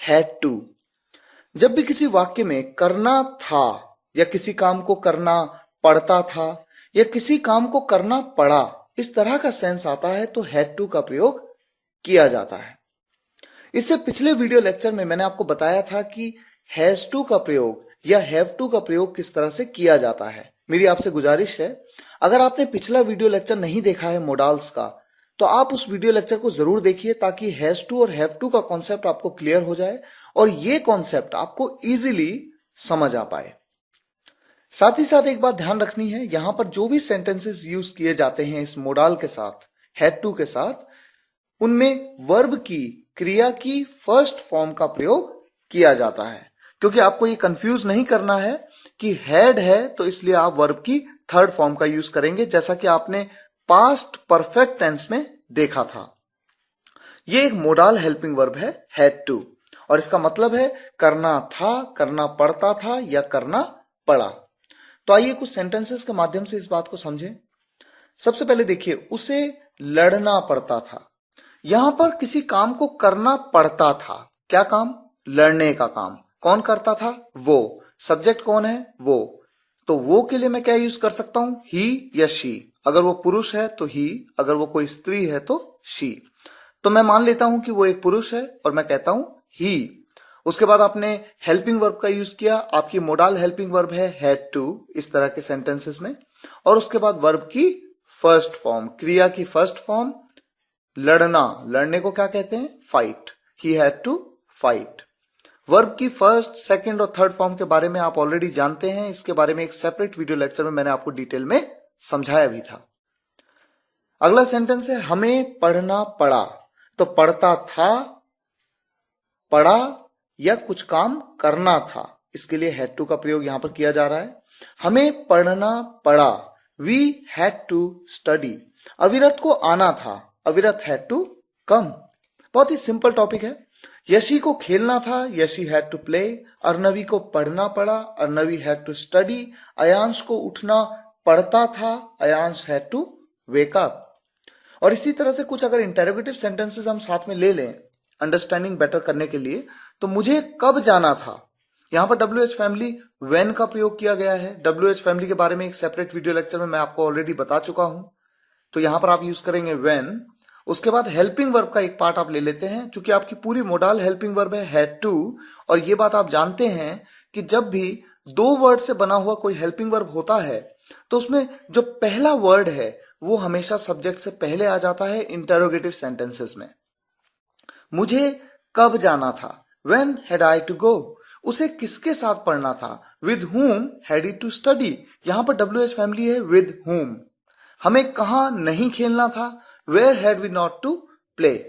Had to. जब भी किसी वाक्य में करना था या किसी काम को करना पड़ता था या किसी काम को करना पड़ा, इस तरह का सेंस आता है तो हैड टू का प्रयोग किया जाता है। इससे पिछले वीडियो लेक्चर में मैंने आपको बताया था कि हैज टू का प्रयोग या हैव टू का प्रयोग किस तरह से किया जाता है। मेरी आपसे गुजारिश है, अगर आपने पिछला वीडियो लेक्चर नहीं देखा है मोडाल्स का, तो आप उस वीडियो लेक्चर को जरूर देखिए ताकि हैज टू और हैव टू का कॉन्सेप्ट आपको क्लियर हो जाए और ये कॉन्सेप्ट आपको इजीली समझ आ पाए। साथ ही साथ एक बात ध्यान रखनी है, यहां पर जो भी सेंटेंसेस यूज किए जाते हैं इस मोडाल के साथ, हैड टू के साथ, उनमें वर्ब की, क्रिया की फर्स्ट फॉर्म का प्रयोग किया जाता है। क्योंकि आपको ये कंफ्यूज नहीं करना है कि हैड है तो इसलिए आप वर्ब की थर्ड फॉर्म का यूज करेंगे, जैसा कि आपने पास्ट परफेक्ट टेंस में देखा था। ये एक मोडाल हेल्पिंग वर्ब है हैड टू, और इसका मतलब है करना था, करना पड़ता था या करना पड़ा। तो आइए कुछ सेंटेंसेस के माध्यम से इस बात को समझें। सबसे पहले देखिए, उसे लड़ना पड़ता था। यहां पर किसी काम को करना पड़ता था। क्या काम? लड़ने का काम। कौन करता था? वो। सब्जेक्ट कौन है? वो। तो वो के लिए मैं क्या यूज कर सकता हूं? ही या शी। अगर वो पुरुष है तो ही, अगर वो कोई स्त्री है तो शी। तो मैं मान लेता हूं कि वो एक पुरुष है और मैं कहता हूं ही। उसके बाद आपने हेल्पिंग वर्ब का यूज किया। आपकी मोडाल हेल्पिंग वर्ब है हैड टू इस तरह के सेंटेंसेस में। और उसके बाद वर्ब की फर्स्ट फॉर्म, क्रिया की फर्स्ट फॉर्म, लड़ना। लड़ने को क्या कहते हैं? Fight. He had to fight. Verb की फर्स्ट, सेकंड और थर्ड फॉर्म के बारे में आप ऑलरेडी जानते हैं। इसके बारे में एक सेपरेट वीडियो लेक्चर में मैंने आपको डिटेल में समझाया भी था। अगला सेंटेंस है हमें पढ़ना पड़ा। तो पढ़ता था, पढ़ा या कुछ काम करना था, इसके लिए हैड टू का प्रयोग यहां पर किया जा रहा है। हमें पढ़ना पड़ा। We had to study. Avirat को आना था। अविरत हैड टू कम। बहुत ही सिंपल टॉपिक है। यशी को खेलना था। Yashi had to play. Arnavi को पढ़ना पड़ा। Arnavi had to study. Ayansh को उठना पड़ता था। Ayansh had to wake up. और इसी तरह से कुछ अगर इंटेरोगेटिव सेंटेंसेस हम साथ में ले लें अंडरस्टैंडिंग बेटर करने के लिए, तो मुझे कब जाना था, यहां पर WH फैमिली व्हेन का प्रयोग किया गया है। WH फैमिली के बारे में एक सेपरेट वीडियो लेक्चर में मैं आपको ऑलरेडी बता चुका हूं। तो यहां पर आप यूज करेंगे व्हेन। उसके बाद हेल्पिंग वर्ब का एक पार्ट आप ले लेते हैं। चूंकि आपकी पूरी मोडाल हेल्पिंग वर्ब है हैड टू, और ये बात आप जानते हैं कि जब भी दो वर्ड से बना हुआ कोई हेल्पिंग वर्ब होता है तो उसमें जो पहला वर्ड है वो हमेशा सब्जेक्ट से पहले आ जाता है इंटरोगेटिव सेंटेंसेस में। मुझे कब जाना था? When had I to go? उसे किसके साथ पढ़ना था? With whom had he to study? यहां पर WH फैमिली है with whom। हमें कहां नहीं खेलना था? Where had we not to play?